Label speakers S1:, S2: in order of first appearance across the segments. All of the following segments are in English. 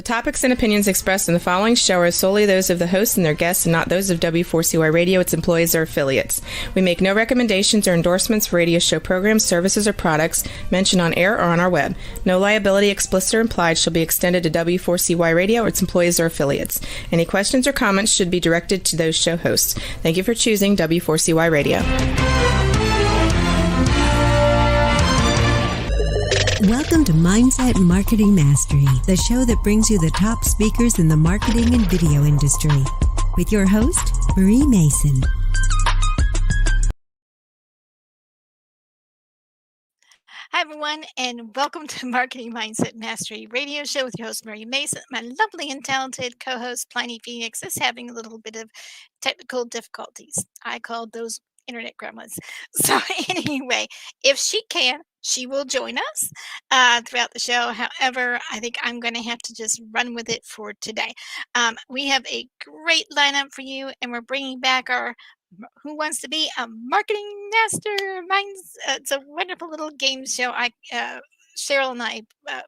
S1: topics and opinions expressed in the following show are solely those of the hosts and their guests and not those of W4CY Radio, its employees, or affiliates. We make no recommendations or endorsements for radio show programs, services, or products mentioned on air or on our web. No liability, explicit or implied, shall be extended to W4CY Radio or its employees or affiliates. Any questions or comments should be directed to those show hosts. Thank you for choosing W4CY Radio.
S2: Welcome to Mindset Marketing Mastery, the show that brings you the top speakers in the marketing and video industry. With your host, Marie Mason.
S3: Hi, everyone, and welcome to Marketing Mindset Mastery Radio Show with your host, Marie Mason. My lovely and talented co-host, Plinny Phoenix, is having a little bit of technical difficulties. I called those internet gremlins. So anyway, if she can, she will join us throughout the show. However, I think I'm going to have to just run with it for today. We have a great lineup for you, and we're bringing back our Who Wants to Be a Marketing Masterminds. It's a wonderful little game show Cheryl and I,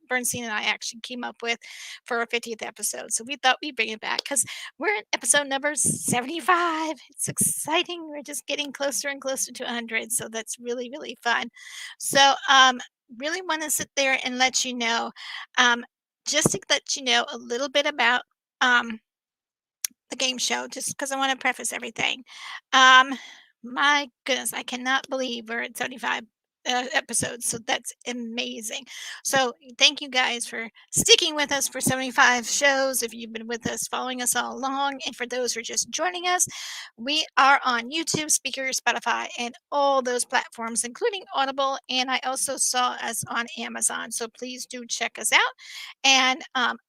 S3: Bernstein and I actually came up with for our 50th episode. So we thought we'd bring it back because we're at episode number 75. It's exciting. We're just getting closer and closer to 100. So that's really, really fun. So really want to sit there and let you know, just to let you know a little bit about the game show, just because I want to preface everything. My goodness, I cannot believe we're at 75 episodes, so that's amazing. So thank you guys for sticking with us for 75 shows. If you've been with us, following us all along, and for those who are just joining us, we are on YouTube, Speaker, Spotify, and all those platforms, including Audible, and I also saw us on Amazon. So please do check us out and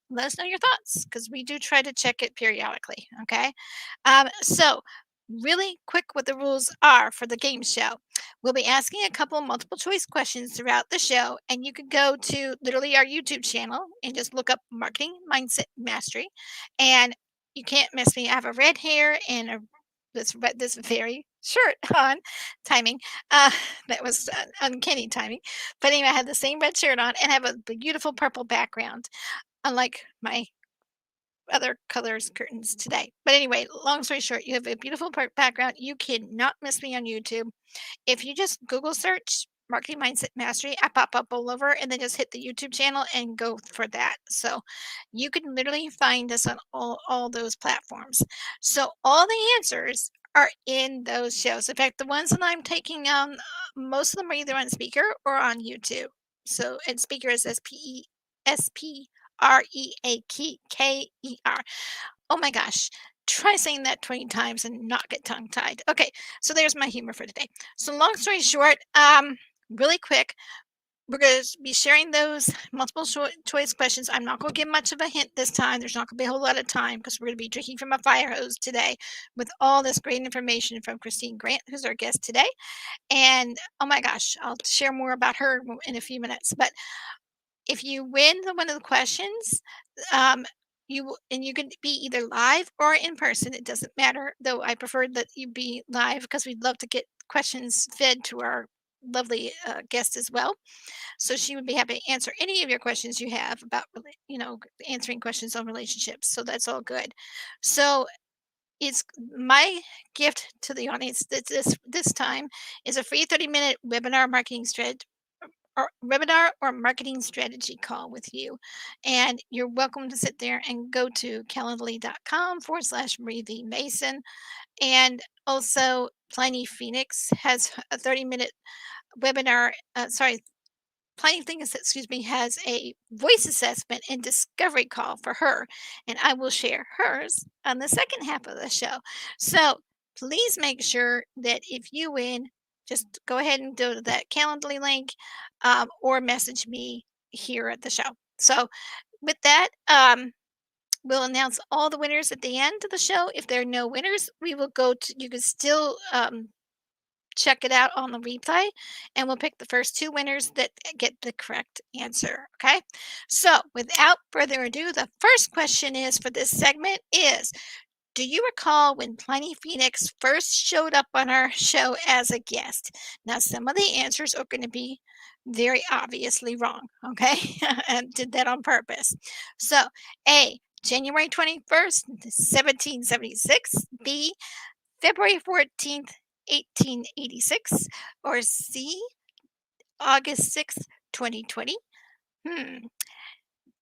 S3: let us know your thoughts, because we do try to check it periodically. Okay, so really quick what the rules are for the game show. We'll be asking a couple multiple choice questions throughout the show, and you can go to literally our YouTube channel and just look up Marketing Mindset Mastery, and you can't miss me. I have a red hair and this very shirt on. Timing. That was uncanny timing. But anyway, I have the same red shirt on and have a beautiful purple background, unlike my other colors curtains today. But anyway, long story short, you have a beautiful background. You cannot miss me on YouTube. If you just Google search Marketing Mindset Mastery, I pop up all over, and then just hit the YouTube channel and go for that. So you can literally find us on all those platforms. So all the answers are in those shows. In fact, the ones that I'm taking on, most of them are either on Speaker or on YouTube. So, and Speaker is SPREAKKER. Oh my gosh. Try saying that 20 times and not get tongue-tied. Okay, so there's my humor for today. So long story short, really quick, we're going to be sharing those multiple choice questions. I'm not going to give much of a hint this time. There's not going to be a whole lot of time because we're going to be drinking from a fire hose today with all this great information from Kristine Grant, who's our guest today. And oh my gosh, I'll share more about her in a few minutes. But if you win one of the questions, you can be either live or in person. It doesn't matter, though I prefer that you be live because we'd love to get questions fed to our lovely guest as well. So she would be happy to answer any of your questions you have about, answering questions on relationships. So that's all good. So it's my gift to the audience that this time is a free 30-minute webinar or marketing strategy call with you. And you're welcome to sit there and go to calendly.com/Marie V. Mason. And also Plinny Phoenix has a 30-minute webinar. Plinny Phoenix, has a voice assessment and discovery call for her. And I will share hers on the second half of the show. So please make sure that if you win, just go ahead and go to that Calendly link or message me here at the show. So with that, we'll announce all the winners at the end of the show. If there are no winners, we will you can still check it out on the replay, and we'll pick the first two winners that get the correct answer. Okay. So without further ado, the first question is for this segment is, Do you recall when Plinny Phoenix first showed up on our show as a guest? Now, some of the answers are going to be very obviously wrong, okay? And did that on purpose. So, A, January 21st, 1776, B, February 14th, 1886, or C, August 6th, 2020?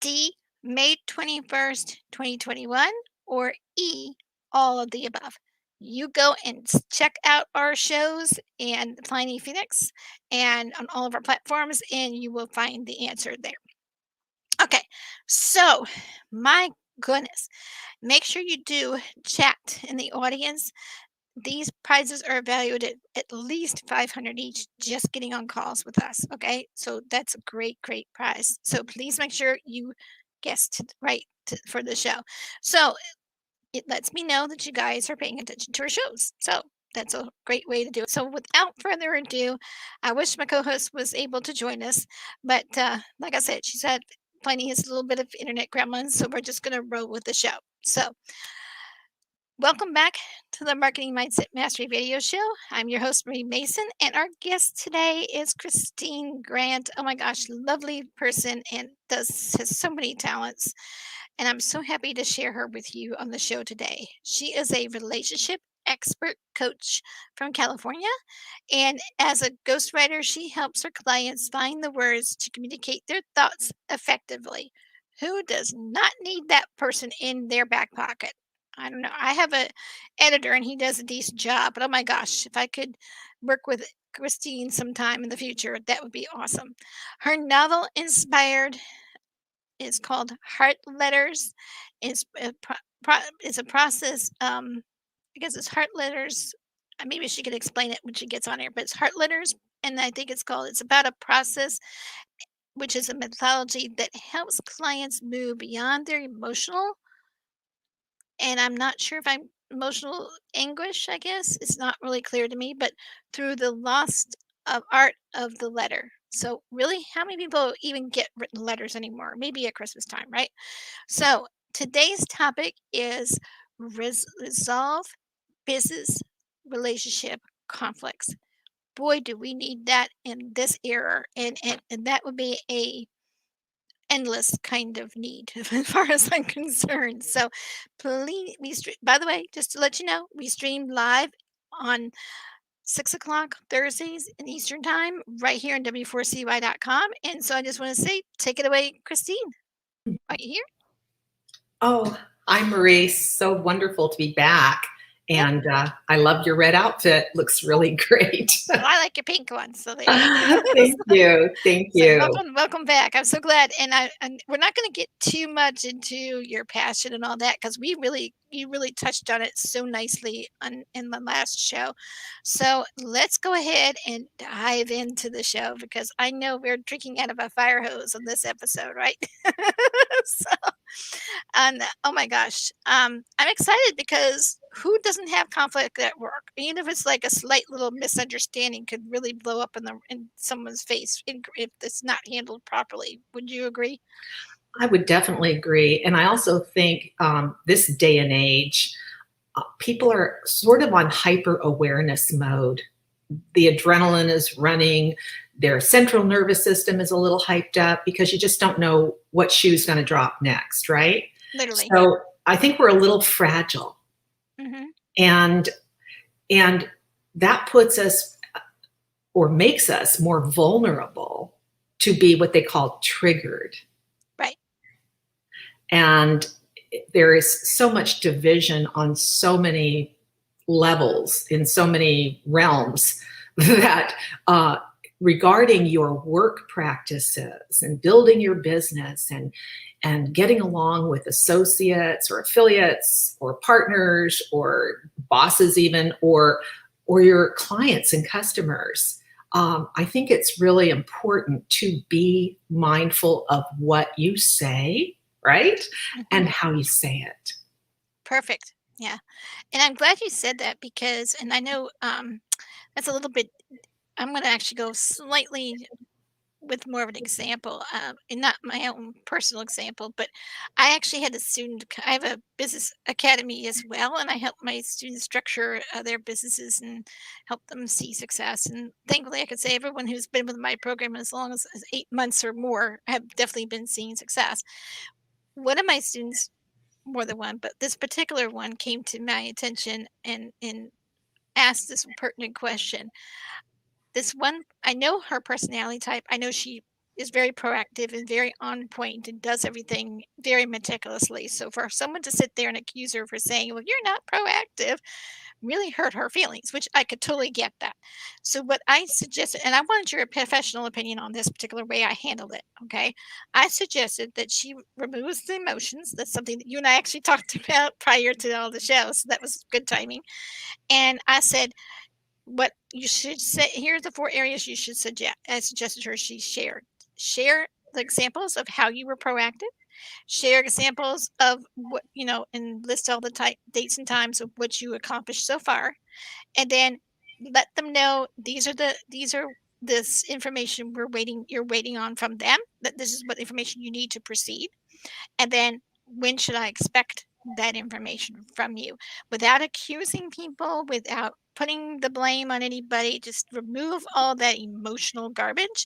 S3: D, May 21st, 2021, or E, all of the above. You go and check out our shows and Plinny Phoenix and on all of our platforms, and you will find the answer there. Okay, so my goodness, make sure you do chat in the audience. These prizes are valued at least 500 each just getting on calls with us, okay? So that's a great, great prize. So please make sure you guessed right for the show. So it lets me know that you guys are paying attention to our shows. So that's a great way to do it. So without further ado, I wish my co-host was able to join us, but like I said, she said Plenty has a little bit of internet gremlins, so we're just going to roll with the show. So welcome back to the Marketing Mindset Mastery Radio Show. I'm your host, Marie Mason, and our guest today is Kristine Grant. Oh my gosh, lovely person and has so many talents. And I'm so happy to share her with you on the show today. She is a relationship expert coach from California. And as a ghostwriter, she helps her clients find the words to communicate their thoughts effectively. Who does not need that person in their back pocket? I don't know. I have a editor and he does a decent job, but oh my gosh, if I could work with Kristine sometime in the future, that would be awesome. Her novel inspired is called Heart Letters. It's it's a process. I guess it's Heart Letters. Maybe she could explain it when she gets on here, but it's Heart Letters, and I think it's about a process, which is a methodology that helps clients move beyond their emotional. And I'm not sure if I'm emotional anguish. I guess it's not really clear to me, but through the lost of art of the letter. So really, how many people even get written letters anymore? Maybe at Christmas time, right? So today's topic is resolve business relationship conflicts. Boy, do we need that in this era, and that would be a endless kind of need as far as I'm concerned. So please, by the way, just to let you know, we stream live on 6 o'clock Thursdays in Eastern Time right here on W4CY.com. And so I just want to say, take it away, Kristine. Are you here?
S4: Oh, hi, Marie. So wonderful to be back. And I love your red outfit. Looks really great.
S3: Well, I like your pink one. So there you go.
S4: Thank you. Thank you.
S3: So welcome back. I'm so glad. And we're not going to get too much into your passion and all that because you really touched on it so nicely in the last show. So let's go ahead and dive into the show because I know we're drinking out of a fire hose on this episode, right? So, and oh my gosh, I'm excited because who doesn't have conflict at work? Even if it's like a slight little misunderstanding, could really blow up in someone's face if it's not handled properly. Would you agree?
S4: I would definitely agree. And I also think this day and age, people are sort of on hyper awareness mode. The adrenaline is running. Their central nervous system is a little hyped up because you just don't know what shoe's going to drop next, right?
S3: Literally.
S4: So I think we're a little fragile.
S3: Mm-hmm.
S4: And that puts us or makes us more vulnerable to be what they call triggered.
S3: Right.
S4: And there is so much division on so many levels in so many realms that regarding your work practices and building your business and getting along with associates or affiliates or partners or bosses even or your clients and customers. I think it's really important to be mindful of what you say, right? Mm-hmm. And how you say it.
S3: Perfect. Yeah. And I'm glad you said that because, and I know that's a little bit, I'm going to actually go slightly with more of an example, and not my own personal example, but I actually had a student. I have a business academy as well, and I help my students structure their businesses and help them see success. And thankfully, I could say everyone who's been with my program as long as 8 months or more have definitely been seeing success. One of my students, more than one, but this particular one came to my attention and asked this pertinent question. This one, I know her personality type. I know she is very proactive and very on point and does everything very meticulously. So for someone to sit there and accuse her for saying, "Well, you're not proactive," really hurt her feelings, which I could totally get that. So what I suggested, and I wanted your professional opinion on this particular way I handled it. Okay. I suggested that she removes the emotions. That's something that you and I actually talked about prior to all the show. So that was good timing. And I said, what you should say, here are the 4 areas you should suggest. I suggested her she share the examples of how you were proactive, share examples of what, and list all the dates and times of what you accomplished so far, and then let them know these are this information you're waiting on from them, that this is what information you need to proceed. And then when should I expect that information from you? Without accusing people, without putting the blame on anybody, just remove all that emotional garbage,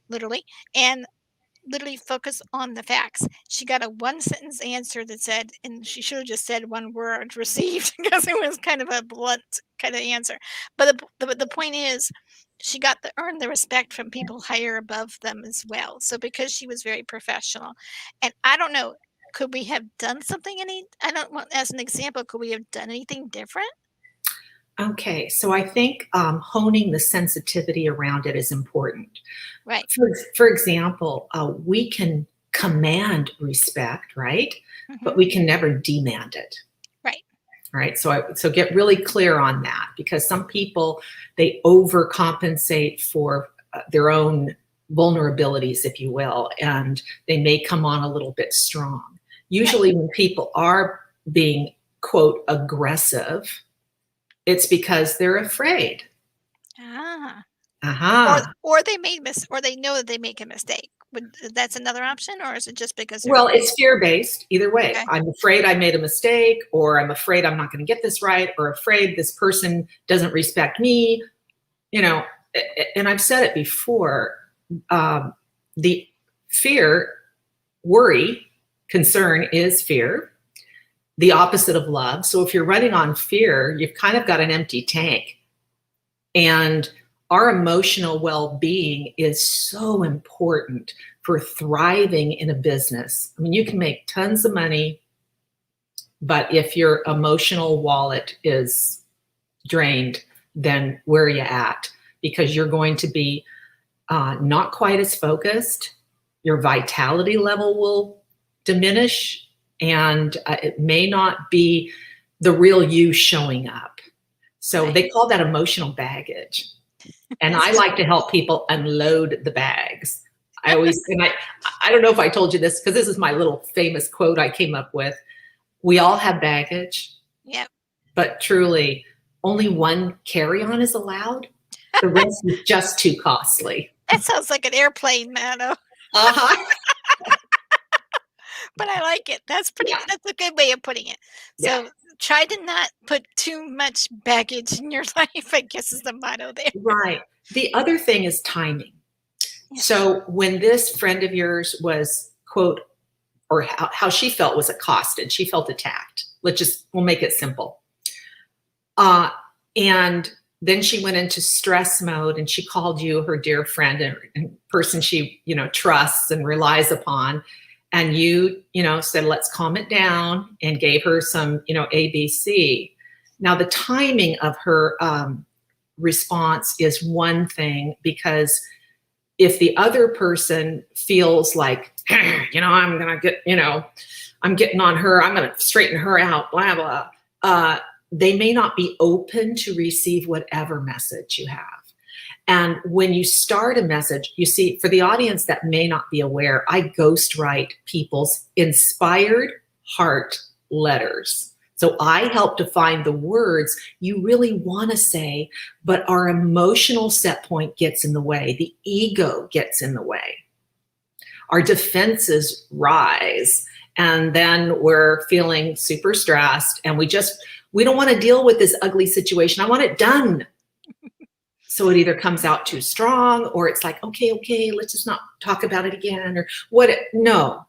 S3: literally, and literally focus on the facts. She got a 1 sentence answer that said, and she should have just said 1 word, received, because it was kind of a blunt kind of answer. But the point is, she got the earned the respect from people higher above them as well. So because she was very professional, and I don't know, could we have done something I don't want, as an example, could we have done anything different?
S4: Okay, so I think honing the sensitivity around it is important.
S3: Right.
S4: For example, we can command respect, right? But
S3: Mhm.
S4: we can never demand it.
S3: Right.
S4: Right. So get really clear on that, because some people, they overcompensate for their own vulnerabilities, if you will, and they may come on a little bit strong. Usually when people are being, quote, aggressive, it's because they're afraid.
S3: Ah.
S4: Uh-huh.
S3: Or they or they know that they make a mistake. That's another option, or is it just because they're
S4: Well,
S3: afraid?
S4: it's fear-based either way.
S3: Okay.
S4: I'm afraid I made a mistake, or I'm afraid I'm not going to get this right, or afraid this person doesn't respect me. And I've said it before, the fear, worry, concern is fear, the opposite of love. So if you're running on fear, you've kind of got an empty tank. And our emotional well-being is so important for thriving in a business. I mean, you can make tons of money, but if your emotional wallet is drained, then where are you at? Because you're going to be not quite as focused. Your vitality level will diminish, and it may not be the real you showing up. So
S3: Right.
S4: they call that emotional baggage. And I like to help people unload the bags. I always, and I don't know if I told you this, because this is my little famous quote I came up with. We all have baggage.
S3: Yep.
S4: But truly, only one carry-on is allowed. The rest is just too costly.
S3: That sounds like an airplane, Mano.
S4: Uh-huh.
S3: But I like it. That's
S4: Yeah.
S3: That's a good way of putting it. So
S4: Yeah.
S3: try to not put too much baggage in your life, I guess, is the motto there.
S4: Right. The other thing is timing.
S3: Yeah.
S4: So when this friend of yours was, quote, or how she felt was accosted, she felt attacked. We'll make it simple. And then she went into stress mode, and she called you her dear friend and person she, trusts and relies upon. And you, said, let's calm it down, and gave her some, ABC. Now the timing of her response is one thing, because if the other person feels like, I'm going to get, I'm getting on her, I'm going to straighten her out, blah, blah, they may not be open to receive whatever message you have. And when you start a message, you see, for the audience that may not be aware, I ghostwrite people's inspired heart letters. So I help define the words you really want to say, but our emotional set point gets in the way. The ego gets in the way. Our defenses rise, and then we're feeling super stressed, and we don't want to deal with this ugly situation. I want it done. So it either comes out too strong, or it's like, okay, let's just not talk about it again, or what. No,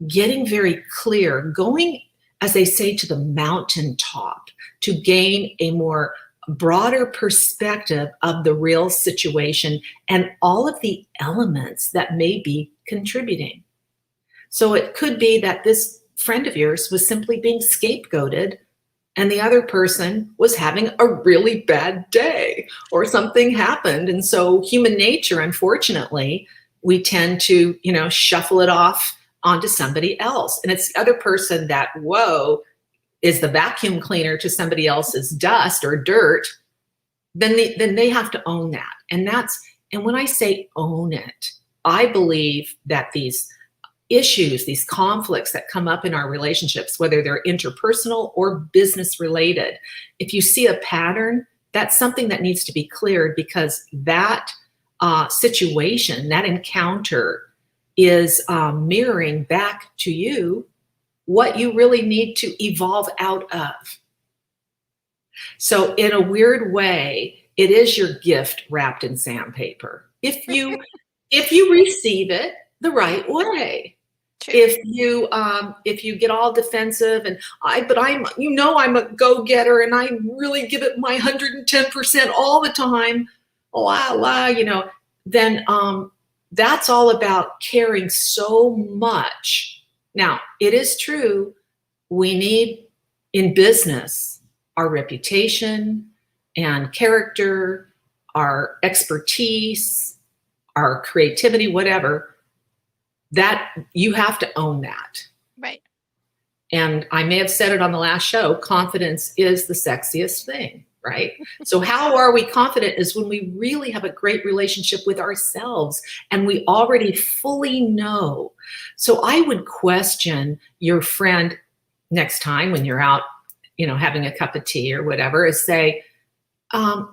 S4: getting very clear, going, as they say, to the mountaintop to gain a more broader perspective of the real situation and all of the elements that may be contributing. So it could be that this friend of yours was simply being scapegoated, and the other person was having a really bad day, or something happened. And so human nature, unfortunately, we tend to, shuffle it off onto somebody else. And it's the other person that, is the vacuum cleaner to somebody else's dust or dirt. Then they have to own that. And when I say own it, I believe that these issues, these conflicts that come up in our relationships, whether they're interpersonal or business related, if you see a pattern, that's something that needs to be cleared, because that situation, that encounter is mirroring back to you what you really need to evolve out of. So in a weird way, it is your gift wrapped in sandpaper. If you receive it the right way. True. If you get all defensive and I'm a go-getter and I really give it my 110% all the time, then that's all about caring so much. Now, it is true, we need in business our reputation and character, our expertise, our creativity, whatever, that you have to own that.
S3: Right.
S4: And I may have said it on the last show, confidence is the sexiest thing, right? So how are we confident is when we really have a great relationship with ourselves and we already fully know. So I would question your friend next time when you're out, having a cup of tea or whatever, is say, the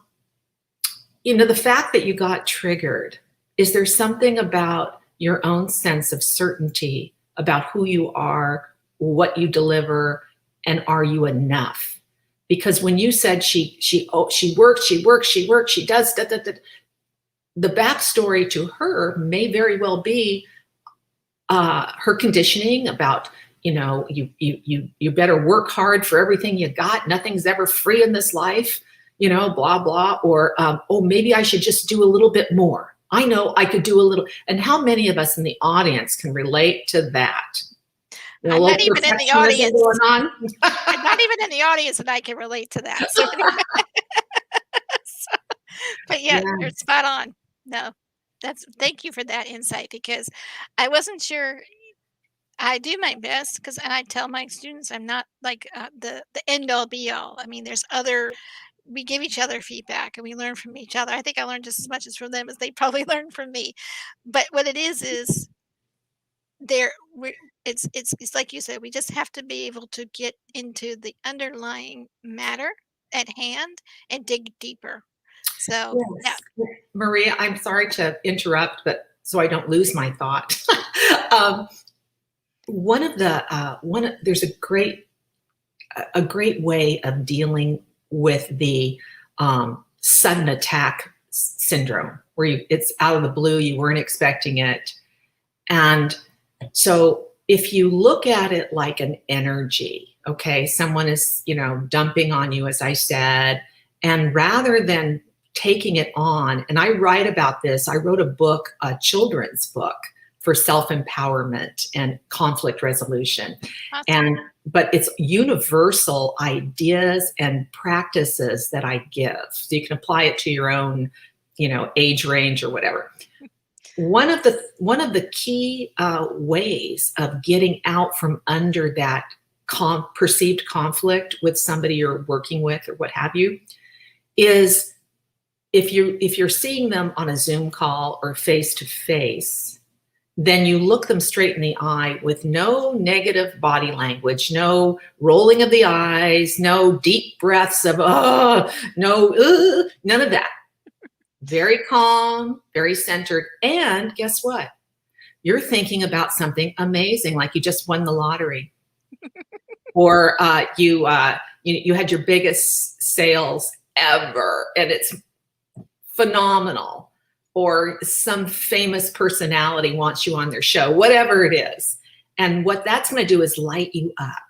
S4: fact that you got triggered, is there something about your own sense of certainty about who you are, what you deliver, and are you enough? Because when you said she works, she does, the backstory to her may very well be her conditioning about, you better work hard for everything you got. Nothing's ever free in this life, blah, blah. Or, maybe I should just do a little bit more. I know I could do a little. And how many of us in the audience can relate to that?
S3: I'm not even in the audience. I'm not even in the audience, and I can relate to that. So, but yeah, you're spot on. No, thank you for that insight, because I wasn't sure. I do my best, and I tell my students I'm not like the end all be all. I mean, we give each other feedback and we learn from each other. I think I learned just as much from them as they probably learned from me. But what it is it's like you said, we just have to be able to get into the underlying matter at hand and dig deeper. So
S4: yes. Yeah. Maria, I'm sorry to interrupt, but so I don't lose my thought. There's a great way of dealing with the sudden attack syndrome, where it's out of the blue, you weren't expecting it. And so if you look at it like an energy, okay, someone is, dumping on you, as I said, and rather than taking it on, and I write about this, I wrote a children's book for self-empowerment and conflict resolution. Awesome. But it's universal ideas and practices that I give. So you can apply it to your own, age range or whatever. One of the key ways of getting out from under that perceived conflict with somebody you're working with or what have you is if you're seeing them on a Zoom call or face to face, then you look them straight in the eye with no negative body language, no rolling of the eyes, no deep breaths of, none of that. Very calm, very centered. And guess what? You're thinking about something amazing, like you just won the lottery. Or you had your biggest sales ever and it's phenomenal. Or some famous personality wants you on their show, whatever it is. And what that's going to do is light you up.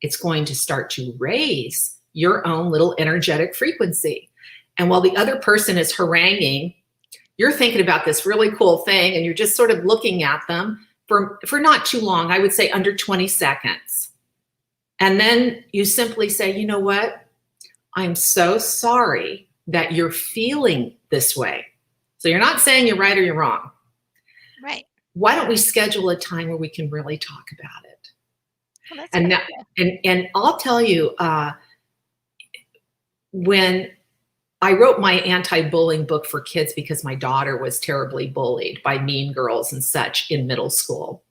S4: It's going to start to raise your own little energetic frequency. And while the other person is haranguing, you're thinking about this really cool thing and you're just sort of looking at them for not too long, I would say under 20 seconds. And then you simply say, you know what? I'm so sorry that you're feeling this way. So you're not saying you're right or you're wrong.
S3: Right.
S4: Why don't we schedule a time where we can really talk about it?
S3: Well,
S4: and I'll tell you, when I wrote my anti-bullying book for kids because my daughter was terribly bullied by mean girls and such in middle school.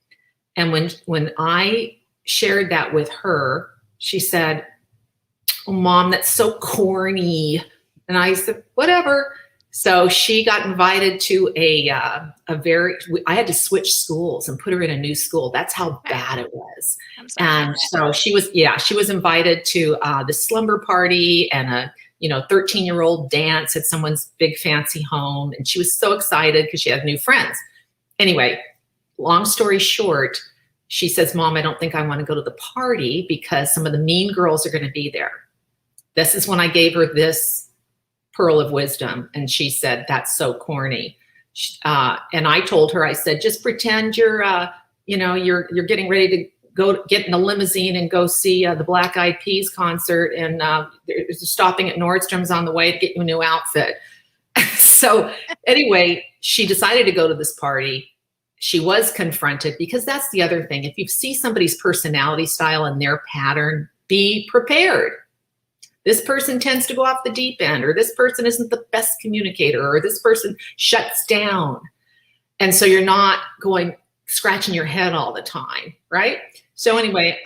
S4: And when I shared that with her, she said, "Oh, Mom, that's so corny." And I said, "Whatever." So she got invited to I had to switch schools and put her in a new school. That's how bad it was. And so she was invited to the slumber party and a 13-year-old dance at someone's big fancy home. And she was so excited because she had new friends. Anyway, long story short, she says, "Mom, I don't think I want to go to the party because some of the mean girls are going to be there." This is when I gave her this pearl of wisdom. And she said, "That's so corny." And I told her, I said, "Just pretend you're getting ready to go get in a limousine and go see the Black Eyed Peas concert. And they're stopping at Nordstrom's on the way to get you a new outfit." So anyway, she decided to go to this party. She was confronted because that's the other thing. If you see somebody's personality style and their pattern, be prepared. This person tends to go off the deep end, or this person isn't the best communicator, or this person shuts down. And so you're not scratching your head all the time, right? So anyway,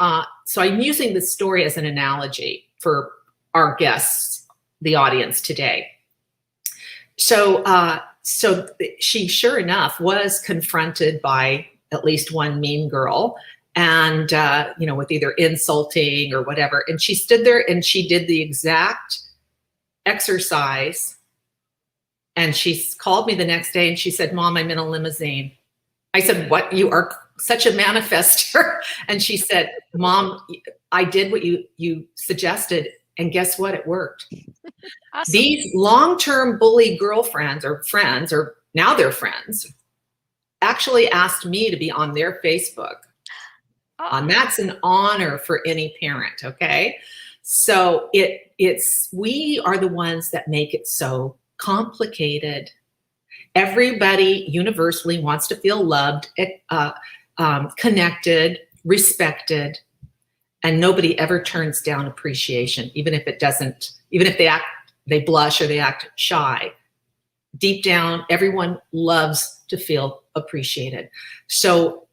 S4: so I'm using this story as an analogy for our guests, the audience today. So she, sure enough, was confronted by at least one mean girl. And, with either insulting or whatever. And she stood there and she did the exact exercise. And she called me the next day and she said, "Mom, I'm in a limousine." I said, "What? You are such a manifester." And she said, "Mom, I did what you suggested. And guess what? It worked." Awesome. These long-term bully girlfriends or friends, or now they're friends, actually asked me to be on their Facebook. And that's an honor for any parent, okay? So we are the ones that make it so complicated. Everybody universally wants to feel loved, connected, respected, and nobody ever turns down appreciation, even if they blush or they act shy. Deep down, everyone loves to feel appreciated. So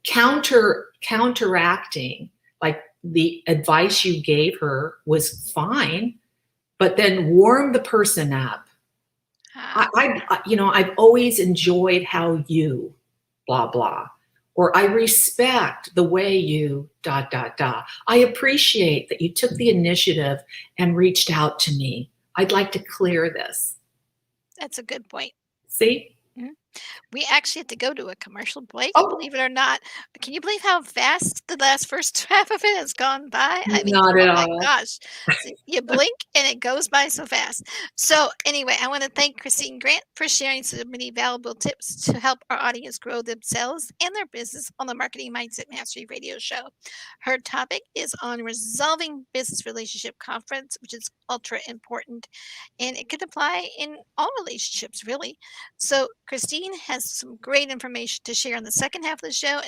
S4: counteracting, like the advice you gave her was fine, but then warm the person up. I've always enjoyed how you blah, blah, or I respect the way you ... I appreciate that you took the initiative and reached out to me. I'd like to clear this.
S3: That's a good point.
S4: See?
S3: Mm-hmm. We actually had to go to a commercial break, believe it or not. Can you believe how fast the first half of it has gone by? I mean,
S4: Not at all.
S3: My gosh. So you blink and it goes by so fast. So anyway, I want to thank Kristine Grant for sharing so many valuable tips to help our audience grow themselves and their business on the Marketing Mindset Mastery radio show. Her topic is on resolving business relationship conflicts, which is ultra important, and it could apply in all relationships, really. So Kristine has some great information to share on the second half of the show,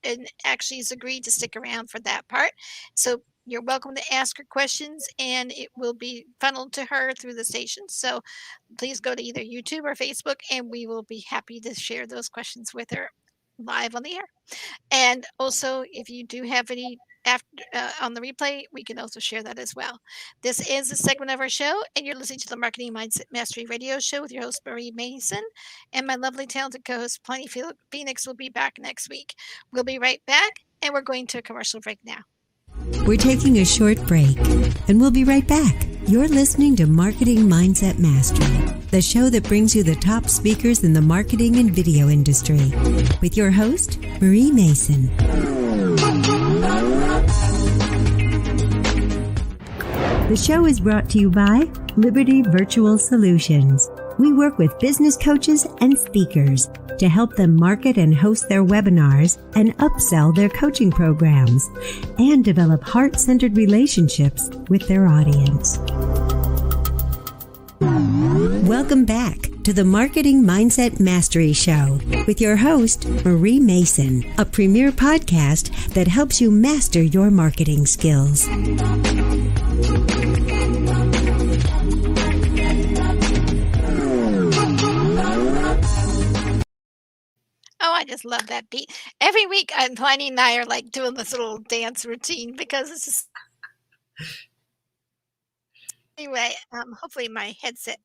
S3: and actually has agreed to stick around for that part. So you're welcome to ask her questions, and it will be funneled to her through the station. So please go to either YouTube or Facebook, and we will be happy to share those questions with her. live on the air. And also, if you do have any after on the replay, we can also share that as well. This is a segment of our show, and you're listening to the Marketing Mindset Mastery Radio Show with your host, Marie Mason. And my lovely, talented co host, Plinny Phoenix, will be back next week. We'll be right back, and we're going to a commercial break now.
S2: We're taking a short break, and we'll be right back. You're listening to Marketing Mindset Mastery, the show that brings you the top speakers in the marketing and video industry, with your host, Marie Mason. The show is brought to you by Liberty Virtual Solutions. We work with business coaches and speakers to help them market and host their webinars and upsell their coaching programs and develop heart-centered relationships with their audience. Welcome back to the Marketing Mindset Mastery Show with your host, Marie Mason, a premier podcast that helps you master your marketing skills.
S3: Oh, I just love that beat. Every week, Plinny and I are like doing this little dance routine because it's just. Anyway, hopefully my headset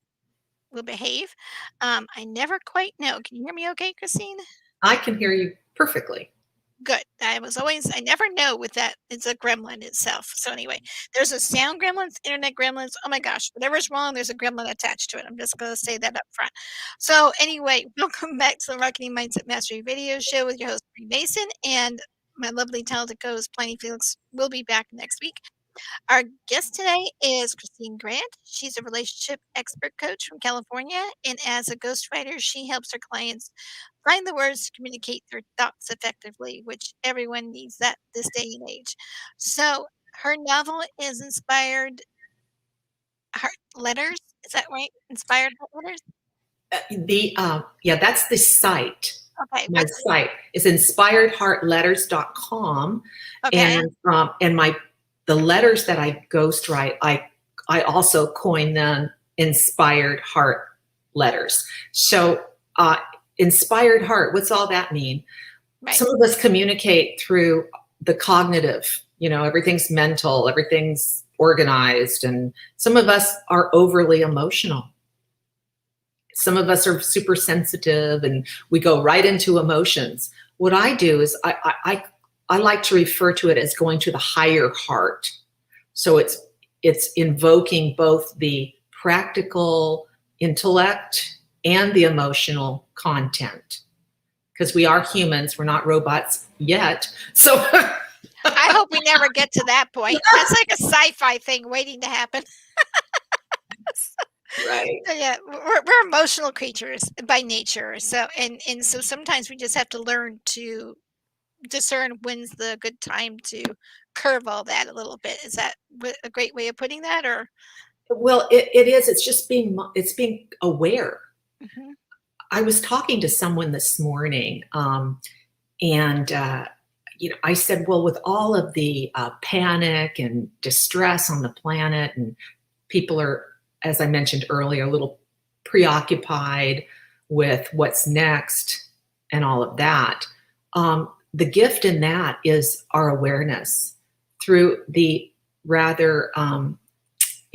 S3: will behave. I never quite know. Can you hear me okay, Kristine?
S4: I can hear you perfectly.
S3: Good. I never know with that. It's a gremlin itself. So anyway, there's a sound gremlins, internet gremlins. Oh my gosh, whatever's wrong, there's a gremlin attached to it. I'm just going to say that up front. So anyway, welcome back to the Marketing Mindset Mastery Radio Show with your host, Marie Mason, and my lovely talented co-host, Plinny Phoenix, will be back next week. Our guest today is Kristine Grant. She's a relationship expert coach from California, and as a ghostwriter, she helps her clients find the words to communicate their thoughts effectively, which everyone needs that this day and age. So her novel is Inspired Heart Letters. Is that right? Inspired Heart Letters?
S4: That's the site.
S3: Okay.
S4: My site is inspiredheartletters.com.
S3: Okay.
S4: And the letters that I ghostwrite, I also coin them Inspired Heart Letters. So Inspired Heart, what's all that mean?
S3: Right.
S4: Some of us communicate through the cognitive, everything's mental, everything's organized, and some of us are overly emotional. Some of us are super sensitive and we go right into emotions. What I do is I like to refer to it as going to the higher heart. So it's invoking both the practical intellect and the emotional content, because we are humans. We're not robots yet. So
S3: I hope we never get to that point. That's like a sci-fi thing waiting to happen.
S4: Right.
S3: So yeah, we're emotional creatures by nature. So and so sometimes we just have to learn to discern when's the good time to curve all that a little bit. Is that a great way of putting that? Or
S4: well, it is. It's just being aware.
S3: Mm-hmm.
S4: I was talking to someone this morning, and I said, well, with all of the panic and distress on the planet, and people are, as I mentioned earlier, a little preoccupied with what's next and all of that. The gift in that is our awareness through the rather,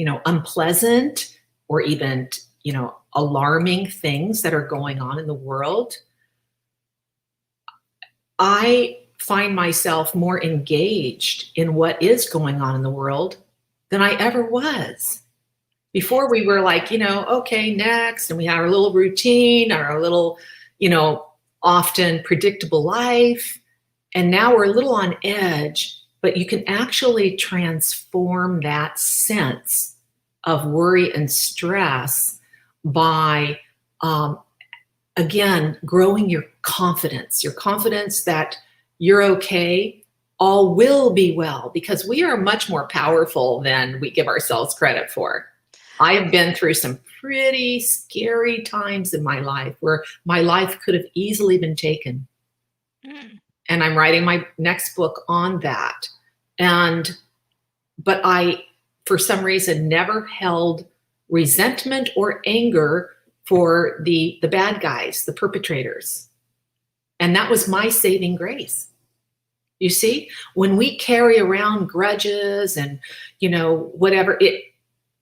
S4: unpleasant or even, alarming things that are going on in the world. I find myself more engaged in what is going on in the world than I ever was. Before we were like, okay, next, and we had our little routine, our little, often predictable life. And now we're a little on edge, but you can actually transform that sense of worry and stress by, again, growing your confidence that you're okay, all will be well, because we are much more powerful than we give ourselves credit for. I have been through some pretty scary times in my life where my life could have easily been taken.
S3: Mm.
S4: And I'm writing my next book on that. But I, for some reason, never held resentment or anger for the bad guys, the perpetrators. And that was my saving grace. You see, when we carry around grudges and, whatever,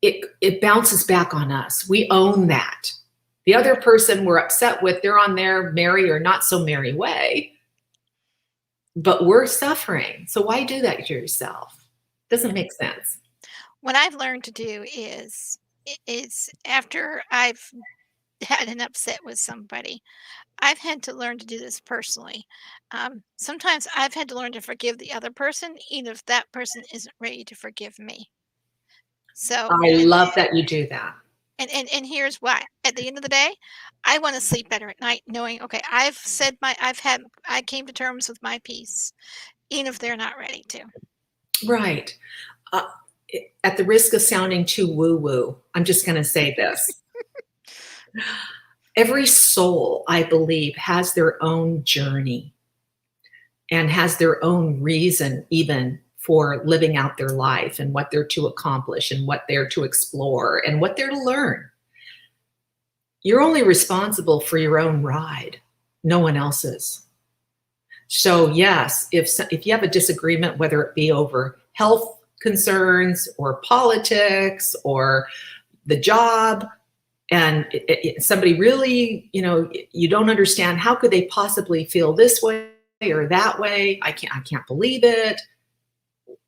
S4: it bounces back on us. We own that. The other person we're upset with, they're on their merry or not so merry way, but we're suffering. So why do that to yourself? Doesn't make sense.
S3: What I've learned to do is after I've had an upset with somebody, I've had to learn to do this personally. Sometimes I've had to learn to forgive the other person, even if that person isn't ready to forgive me. So
S4: I love that you do that.
S3: And here's why. At the end of the day, I want to sleep better at night knowing, okay, I came to terms with my piece, even if they're not ready to.
S4: Right. At the risk of sounding too woo-woo, I'm just going to say this. Every soul, I believe, has their own journey and has their own reason even for living out their life and what they're to accomplish and what they're to explore and what they're to learn. You're only responsible for your own ride, no one else's. So yes, if you have a disagreement, whether it be over health concerns or politics or the job, and somebody really, you don't understand, how could they possibly feel this way or that way? I can't believe it.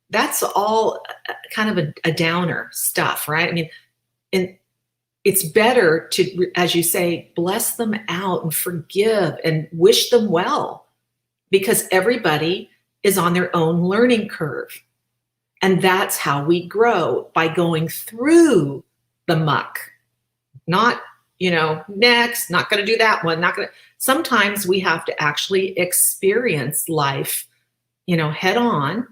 S4: That's all kind of a downer stuff, right? I mean, and it's better to, as you say, bless them out and forgive and wish them well, because everybody is on their own learning curve. And that's how we grow, by going through the muck. Not, next, not going to do that one, sometimes we have to actually experience life, head on.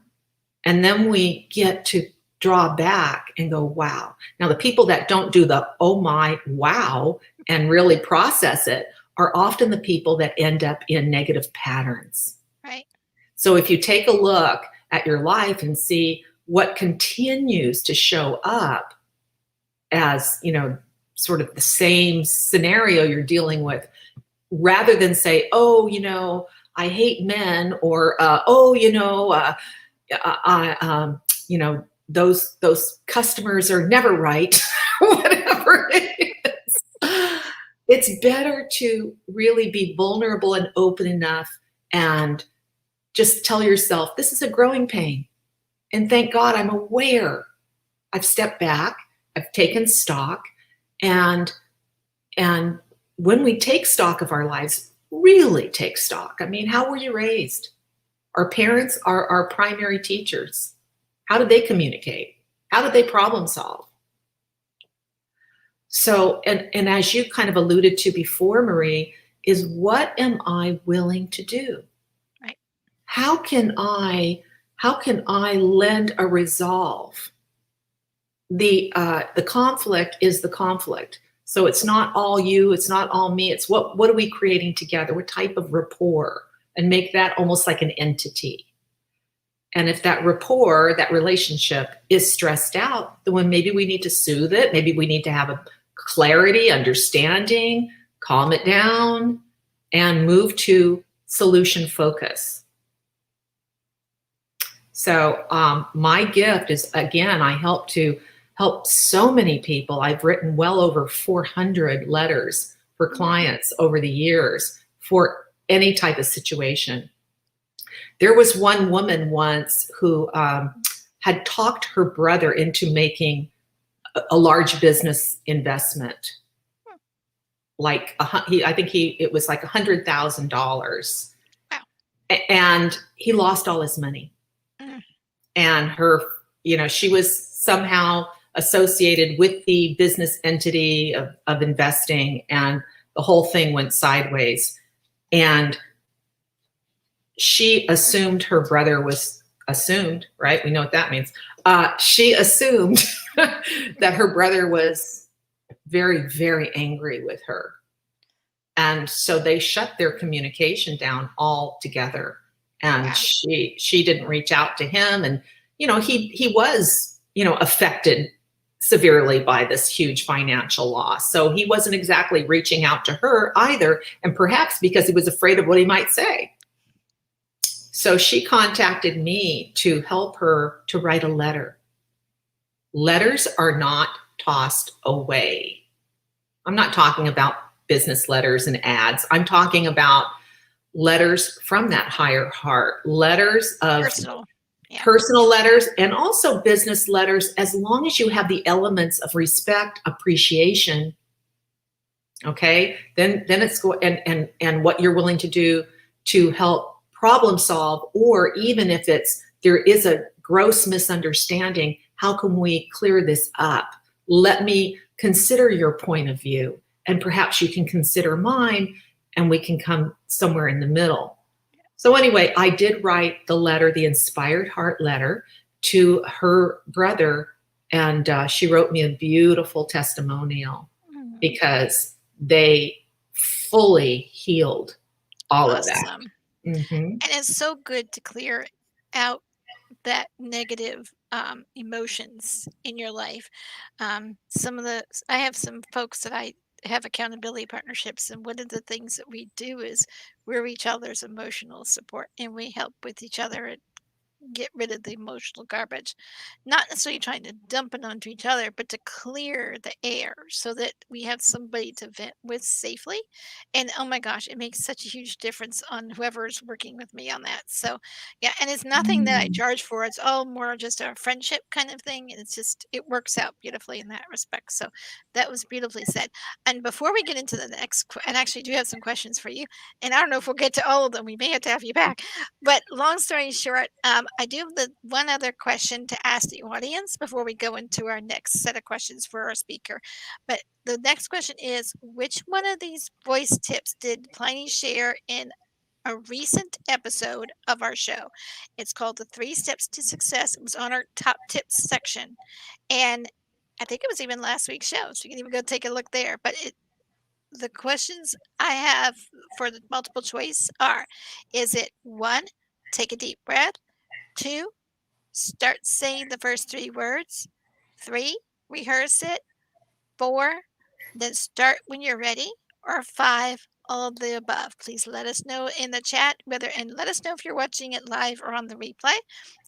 S4: And then we get to draw back and go, wow. Now, the people that don't do the, oh my, wow, and really process it are often the people that end up in negative patterns.
S3: Right.
S4: So if you take a look at your life and see what continues to show up as, sort of the same scenario you're dealing with, rather than say, oh, I hate men, or, those customers are never right, whatever it is. It's better to really be vulnerable and open enough and just tell yourself, this is a growing pain. And thank God I'm aware. I've stepped back, I've taken stock, and when we take stock of our lives, really take stock. I mean, how were you raised? Our parents are our primary teachers. How did they communicate? How did they problem solve? So, and as you kind of alluded to before, Marie, is what am I willing to do?
S3: Right.
S4: How can I lend a resolve? The conflict is the conflict. So it's not all you, it's not all me. It's what are we creating together? What type of rapport? And make that almost like an entity. And if that rapport, that relationship is stressed out, then maybe we need to soothe it. Maybe we need to have a clarity, understanding, calm it down, and move to solution focus. So my gift is, again, I help so many people. I've written well over 400 letters for clients over the years for any type of situation. There was one woman once who had talked her brother into making a large business investment. Like it was like $100,000.
S3: Wow.
S4: And he lost all his money. And her, she was somehow associated with the business entity of investing, and the whole thing went sideways. And she assumed her brother was assumed, right? We know what that means. She assumed that her brother was very, very angry with her. And so they shut their communication down altogether. And
S3: wow.
S4: she didn't reach out to him. And, he was, affected severely by this huge financial loss. So he wasn't exactly reaching out to her either, and perhaps because he was afraid of what he might say. So she contacted me to help her to write a letter. Letters are not tossed away. I'm not talking about business letters and ads. I'm talking about letters from that higher heart, letters of personal letters, and also business letters, as long as you have the elements of respect, appreciation. Okay, then it's and what you're willing to do to help problem solve, or even if there is a gross misunderstanding, how can we clear this up? Let me consider your point of view, and perhaps you can consider mine, and we can come somewhere in the middle. So anyway, I did write the letter, the Inspired Heart letter, to her brother, and she wrote me a beautiful testimonial because they fully healed all of that.
S3: Mm-hmm. And it's so good to clear out that negative emotions in your life. I have some folks that I have accountability partnerships, and one of the things that we do is we're each other's emotional support, and we help with each other and get rid of the emotional garbage, not necessarily trying to dump it onto each other, but to clear the air so that we have somebody to vent with safely. And oh my gosh, it makes such a huge difference on whoever's working with me on that. So yeah, and it's nothing that I charge for. It's all more just a friendship kind of thing. And it works out beautifully in that respect. So that was beautifully said. And before we get into the next, and actually do have some questions for you, and I don't know if we'll get to all of them. We may have to have you back, but long story short, I do have the one other question to ask the audience before we go into our next set of questions for our speaker. But the next question is, which one of these voice tips did Pliny share in a recent episode of our show? It's called the 3 Steps to Success. It was on our top tips section. And I think it was even last week's show. So you can even go take a look there. But the questions I have for the multiple choice are, is it 1, take a deep breath? 2, start saying the first 3 words. 3, rehearse it. 4, then start when you're ready. Or 5, all of the above. Please let us know in the chat and let us know if you're watching it live or on the replay.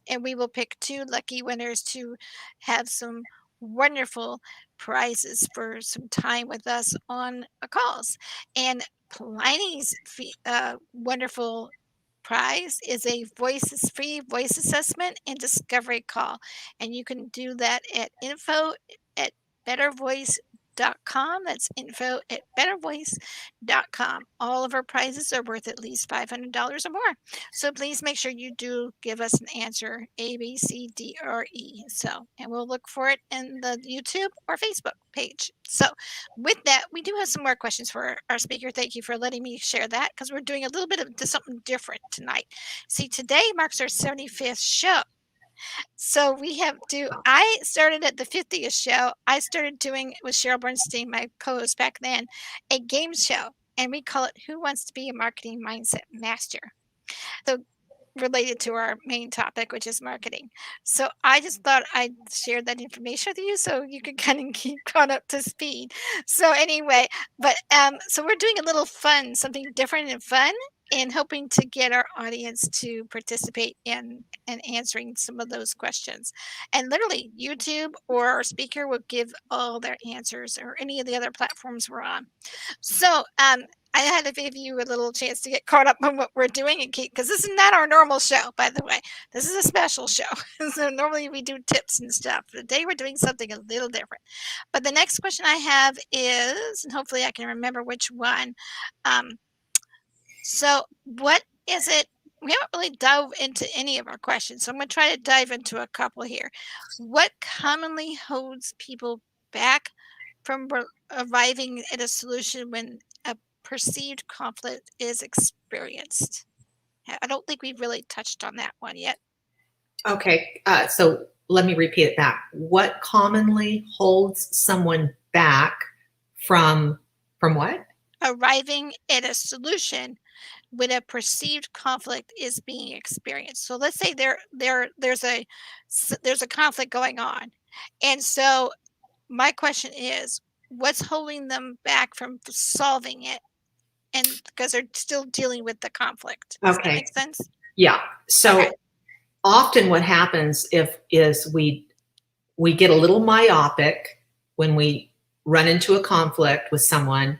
S3: And we will pick 2 lucky winners to have some wonderful prizes for some time with us on calls. And Pliny's wonderful prize is a free voice assessment and discovery call. And you can do that at info@bettervoice.com. That's info@bettervoice.com. All of our prizes are worth at least $500 or more. So please make sure you do give us an answer, A, B, C, D, or E. And we'll look for it in the YouTube or Facebook page. So with that, we do have some more questions for our speaker. Thank you for letting me share that, because we're doing a little bit of something different tonight. See, today marks our 75th show. So I started at the 50th show. I started doing, with Cheryl Bernstein, my co-host back then, a game show. And we call it Who Wants to Be a Marketing Mindset Master? So related to our main topic, which is marketing. So I just thought I'd share that information with you so you could kind of keep caught up to speed. So anyway, so we're doing a little fun, something different and fun, and hoping to get our audience to participate in answering some of those questions. And literally, YouTube or our speaker will give all their answers, or any of the other platforms we're on. So I had to give you a little chance to get caught up on what we're doing, because this is not our normal show, by the way. This is a special show. So normally we do tips and stuff. Today we're doing something a little different. But the next question I have is, and hopefully I can remember which one. So what is it? We haven't really dove into any of our questions, so I'm going to try to dive into a couple here. What commonly holds people back from arriving at a solution when a perceived conflict is experienced? I don't think we've really touched on that one yet.
S4: Okay, so let me repeat that. What commonly holds someone back from what?
S3: Arriving at a solution when a perceived conflict is being experienced. So let's say there's a conflict going on, and so my question is, what's holding them back from solving it? And because they're still dealing with the conflict. Does that make sense?
S4: Yeah. So often what happens is we get a little myopic when we run into a conflict with someone.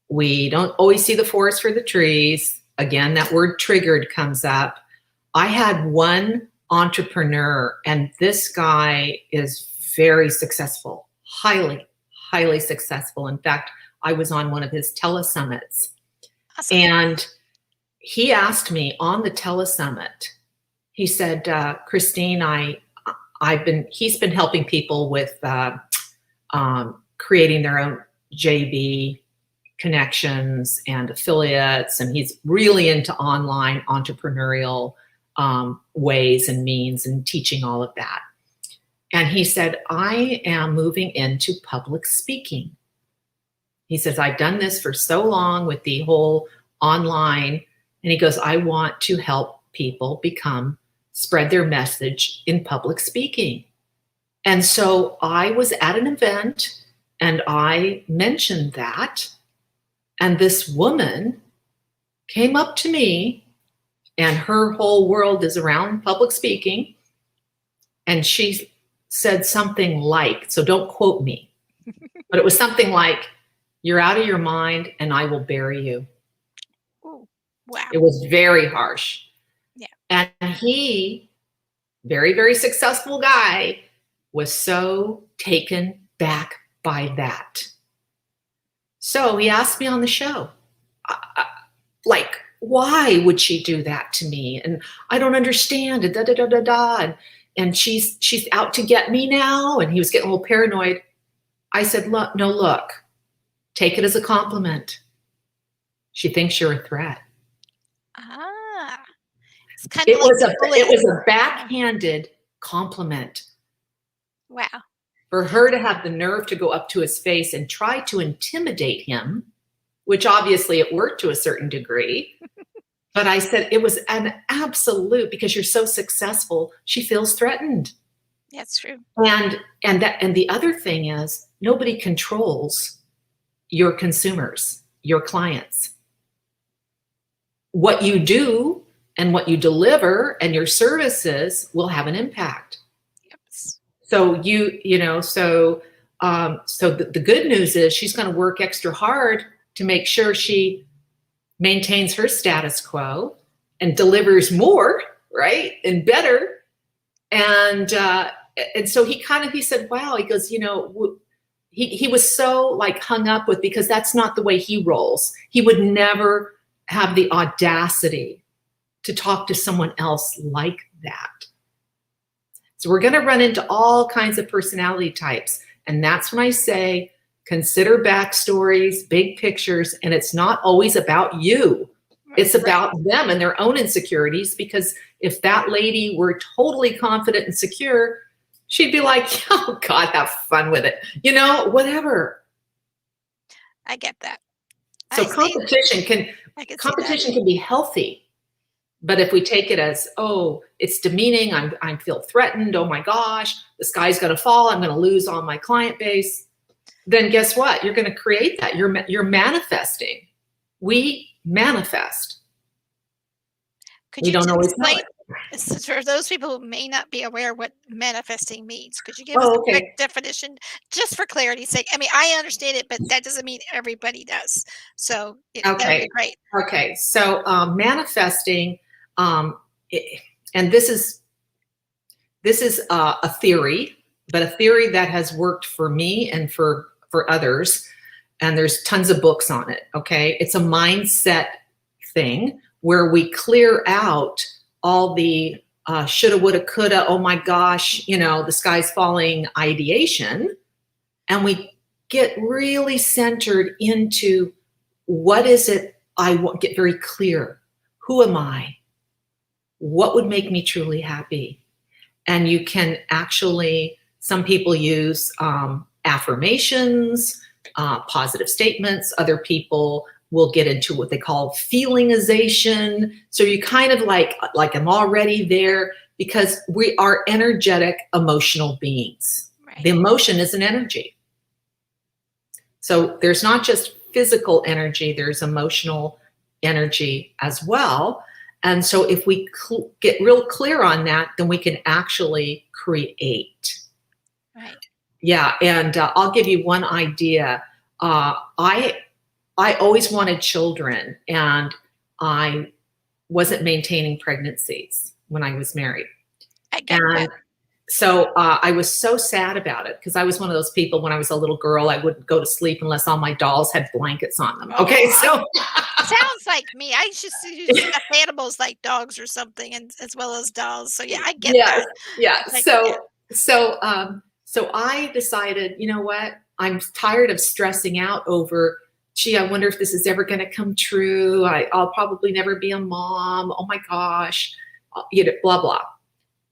S4: We don't always see the forest for the trees. Again, that word triggered comes up. I had one entrepreneur, and this guy is very successful, highly, highly successful. In fact, I was on one of his telesummits.
S3: Awesome.
S4: And he asked me on the telesummit, he said, Kristine, he's been helping people with creating their own JV connections and affiliates. And he's really into online entrepreneurial ways and means and teaching all of that. And he said, I am moving into public speaking. He says, I've done this for so long with the whole online. And he goes, I want to help people spread their message in public speaking. And so I was at an event and I mentioned that. And this woman came up to me, and her whole world is around public speaking. And she said something like, so don't quote me, but it was something like, you're out of your mind and I will bury you.
S3: Ooh, wow.
S4: It was very harsh.
S3: Yeah.
S4: And he, very, very successful guy, was so taken back by that. So he asked me on the show, like, why would she do that to me? And I don't understand. And da da da da da. And she's out to get me now. And he was getting a little paranoid. I said, look, take it as a compliment. She thinks you're a threat.
S3: It's kind of
S4: it was a backhanded compliment.
S3: Wow.
S4: For her to have the nerve to go up to his face and try to intimidate him, which obviously it worked to a certain degree. But I said it was an absolute, because you're so successful, she feels threatened.
S3: That's true.
S4: And the other thing is, nobody controls your consumers, your clients. What you do and what you deliver and your services will have an impact. So the good news is she's going to work extra hard to make sure she maintains her status quo and delivers more, right, and better. And so he said, wow, he goes, he was so like hung up with, because that's not the way he rolls. He would never have the audacity to talk to someone else like that. So we're going to run into all kinds of personality types. And that's when I say, consider backstories, big pictures, and it's not always about you. It's about them and their own insecurities, because if that lady were totally confident and secure, she'd be like, oh God, have fun with it. Whatever.
S3: I get that.
S4: So competition can be healthy. But if we take it as, oh, it's demeaning, I feel threatened, oh my gosh, the sky's going to fall, I'm going to lose all my client base, then guess what? You're going to create that. You're manifesting. We manifest.
S3: Could you explain, for those people who may not be aware what manifesting means, could you give us a quick definition, just for clarity's sake? I mean, I understand it, but that doesn't mean everybody does. So that would be great.
S4: Okay. So manifesting, and this is a theory, but a theory that has worked for me and for others. And there's tons of books on it. Okay. It's a mindset thing where we clear out all the shoulda, woulda, coulda, oh my gosh, the sky's falling ideation. And we get really centered into what is it I want, get very clear. Who am I? What would make me truly happy? And you can actually, some people use affirmations, positive statements. Other people will get into what they call feelingization. So you kind of like I'm already there, because we are energetic, emotional beings. Right. The emotion is an energy. So there's not just physical energy, there's emotional energy as well. And so if we get real clear on that, then we can actually create.
S3: Right.
S4: Yeah. And I'll give you one idea. I always wanted children, and I wasn't maintaining pregnancies when I was married.
S3: I get that.
S4: So I was so sad about it, because I was one of those people when I was a little girl, I wouldn't go to sleep unless all my dolls had blankets on them. Okay, so
S3: sounds like me. I just use stuffed animals like dogs or something, and as well as dolls. So yeah, I get that.
S4: Yeah.
S3: Like,
S4: So I decided, you know what? I'm tired of stressing out over, gee, I wonder if this is ever going to come true. I'll probably never be a mom. Oh my gosh, blah, blah.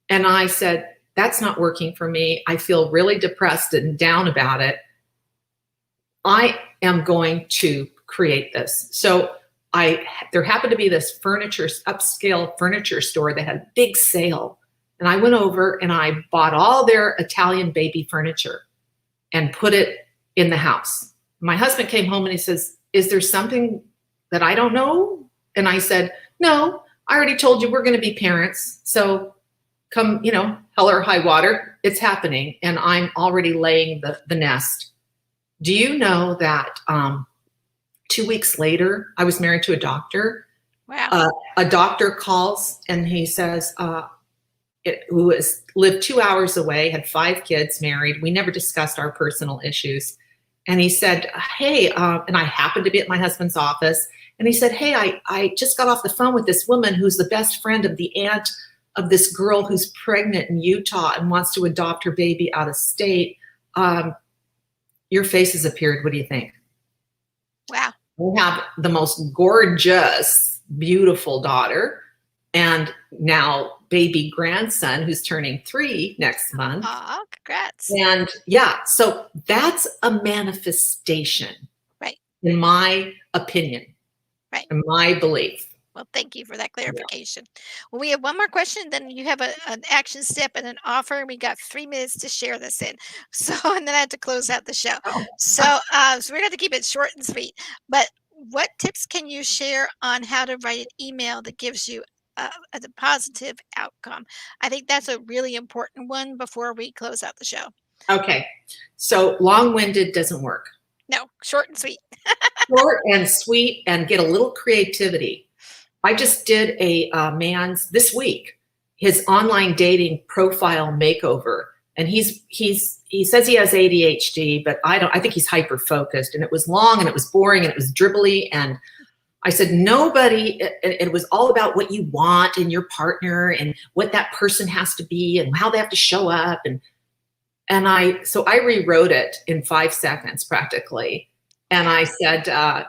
S4: And I said, that's not working for me. I feel really depressed and down about it. I am going to create this. So there happened to be this upscale furniture store that had a big sale. And I went over and I bought all their Italian baby furniture and put it in the house. My husband came home and he says, is there something that I don't know? And I said, no, I already told you we're going to be parents. So come, hell or high water, it's happening. And I'm already laying the nest. Do you know that 2 weeks later, I was married to a doctor.
S3: Wow.
S4: A doctor calls and he says, who lived 2 hours away, had 5 kids, married. We never discussed our personal issues. And he said, hey, and I happened to be at my husband's office. And he said, hey, I just got off the phone with this woman who's the best friend of the aunt of this girl who's pregnant in Utah and wants to adopt her baby out of state. Your face has appeared. What do you think?
S3: Wow.
S4: We have the most gorgeous, beautiful daughter, and now baby grandson who's turning 3 next month.
S3: Oh, congrats.
S4: And yeah, so that's a manifestation.
S3: Right.
S4: In my opinion.
S3: Right.
S4: In my belief.
S3: Well, thank you for that clarification. Yeah. Well, we have one more question, then you have an action step and an offer. We got 3 minutes to share this in. So, and then I have to close out the show.
S4: Oh.
S3: So we're going to have to keep it short and sweet. But what tips can you share on how to write an email that gives you a positive outcome? I think that's a really important one before we close out the show.
S4: Okay. So long-winded doesn't work.
S3: No, short and sweet.
S4: Short and sweet, and get a little creativity. I just did a man's this week, his online dating profile makeover. And he says he has ADHD, but I think he's hyper focused, and it was long and it was boring and it was dribbly. And I said, it was all about what you want in your partner and what that person has to be and how they have to show up. So I rewrote it in 5 seconds practically. And I said, I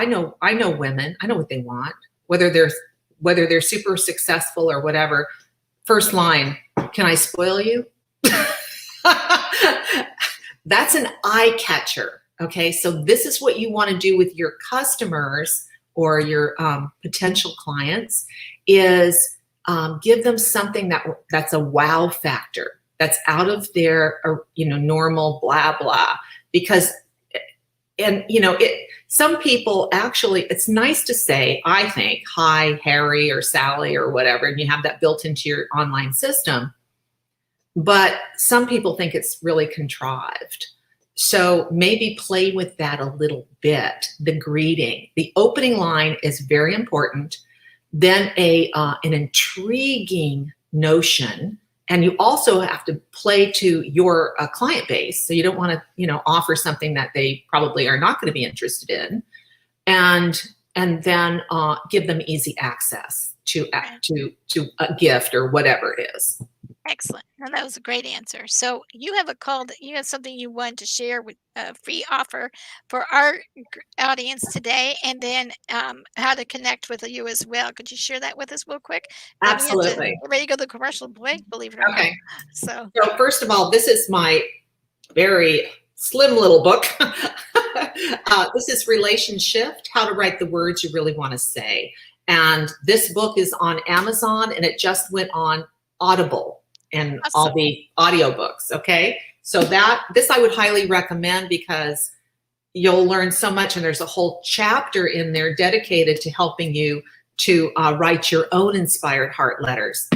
S4: know women, I know what they want, whether they're super successful or whatever. First line, can I spoil you? That's an eye catcher. Okay. So this is what you want to do with your customers or your potential clients is give them something that's a wow factor, that's out of their, normal blah, blah, because some people actually, it's nice to say, I think, hi, Harry or Sally or whatever, and you have that built into your online system. But some people think it's really contrived. So maybe play with that a little bit. The greeting, the opening line is very important. Then an intriguing notion. And you also have to play to your client base. So you don't want to, offer something that they probably are not going to be interested in, and then give them easy access to a gift or whatever it is.
S3: Excellent. And that was a great answer. So you have you have something you want to share with a free offer for our audience today, and then how to connect with you as well. Could you share that with us real quick?
S4: Absolutely.
S3: We're ready to go to the commercial break, believe it or not. So
S4: first of all, this is my very slim little book. This is Relationship, How to Write the Words You Really Want to Say. And this book is on Amazon, and it just went on Audible and all the audiobooks. Okay. So this I would highly recommend, because you'll learn so much. And there's a whole chapter in there dedicated to helping you to write your own inspired heart letters.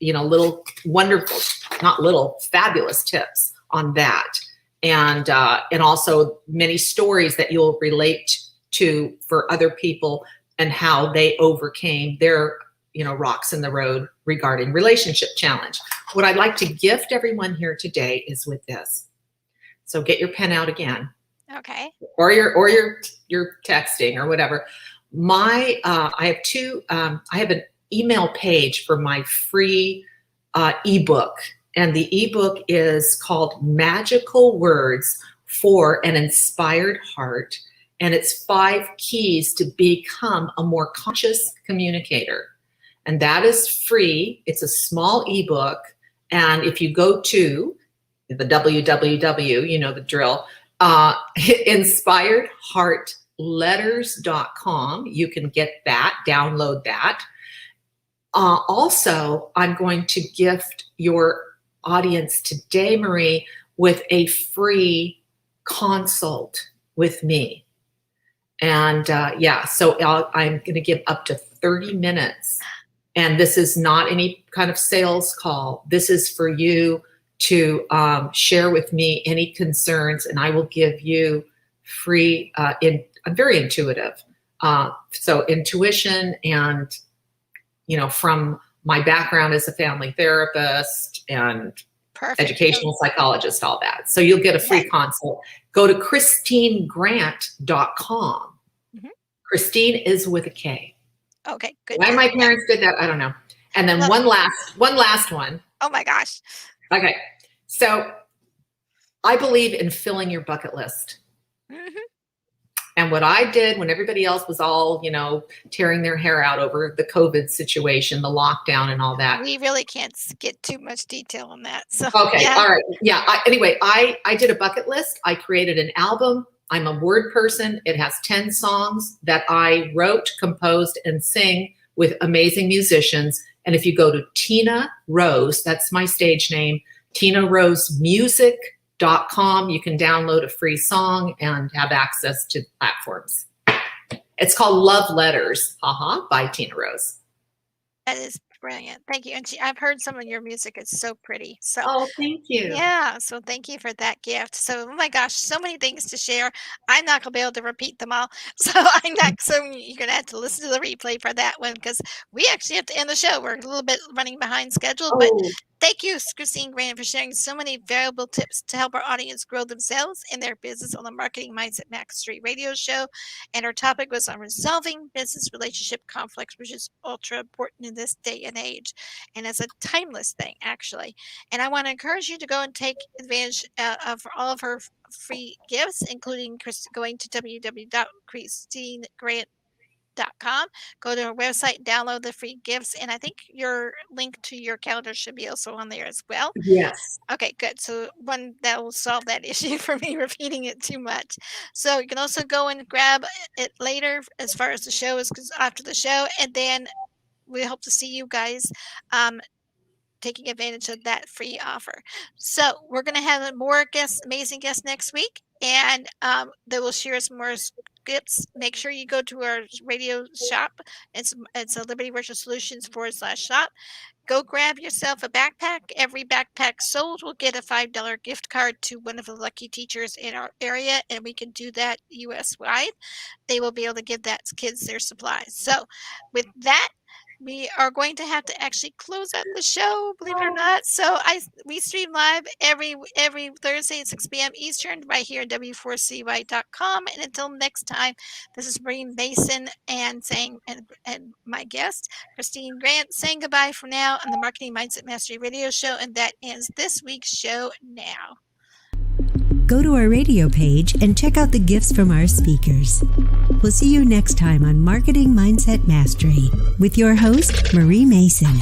S4: Little wonderful, not little, fabulous tips on that. And also many stories that you'll relate to for other people and how they overcame their, rocks in the road regarding relationship challenge. What I'd like to gift everyone here today is with this. So get your pen out again.
S3: Okay.
S4: Or you're texting or whatever. I have an email page for my free ebook, and the ebook is called Magical Words for an Inspired Heart, and it's 5 keys to become a more conscious communicator. And that is free. It's a small ebook, and if you go to the www, the drill, inspiredheartletters.com, you can get that, download that. Also, I'm going to gift your audience today, Marie, with a free consult with me. And so I'm going to give up to 30 minutes. And this is not any kind of sales call. This is for you to share with me any concerns, and I will give you free. I'm very intuitive. So intuition and, from my background as a family therapist and educational psychologist, all that. So you'll get a free consult. Go to KristineGrant.com. Mm-hmm. Kristine is with a K.
S3: Okay, good.
S4: Why my parents did that, I don't know. And then one last one.
S3: Oh my gosh.
S4: Okay. So I believe in filling your bucket list. Mm-hmm. And what I did when everybody else was all, tearing their hair out over the COVID situation, the lockdown and all that.
S3: We really can't get too much detail on that. So
S4: okay. Yeah. All right. Yeah. I did a bucket list. I created an album. I'm a word person. It has 10 songs that I wrote, composed, and sing with amazing musicians. And if you go to Tina Rose, that's my stage name, TinaRoseMusic.com, you can download a free song and have access to platforms. It's called Love Letters, by Tina Rose.
S3: That is brilliant. Thank you. And I've heard some of your music. It's so pretty. So
S4: thank you.
S3: Yeah. So thank you for that gift. So, oh my gosh, so many things to share. I'm not going to be able to repeat them all. So you're going to have to listen to the replay for that one, because we actually have to end the show. We're a little bit running behind schedule, but thank you, Kristine Grant, for sharing so many valuable tips to help our audience grow themselves and their business on the Marketing Mindset Mastery radio show. And our topic was on resolving business relationship conflicts, which is ultra important in this day and age. And it's a timeless thing, actually. And I want to encourage you to go and take advantage of all of her free gifts, including going to www.KristineGrant.com. Go to her website, download the free gifts, and I think your link to your calendar should be also on there as well.
S4: Yes.
S3: Okay, good. So that will solve that issue for me repeating it too much. So you can also go and grab it later as far as the show is, because after the show, and then we hope to see you guys taking advantage of that free offer. So we're going to have more amazing guests next week, and they will share us more gifts. Make sure you go to our radio shop. It's a Liberty Virtual Solutions /shop. Go grab yourself a backpack. Every backpack sold will get a $5 gift card to one of the lucky teachers in our area, and we can do that US wide. They will be able to give that kids their supplies. So with that, we are going to have to actually close out the show, believe it or not. So we stream live every Thursday at 6 p.m. Eastern right here at W4CY.com. And until next time, this is Marie Mason and my guest, Kristine Grant, saying goodbye for now on the Marketing Mindset Mastery Radio Show. And that ends this week's show now.
S2: Go to our radio page and check out the gifts from our speakers. We'll see you next time on Marketing Mindset Mastery with your host, Marie Mason.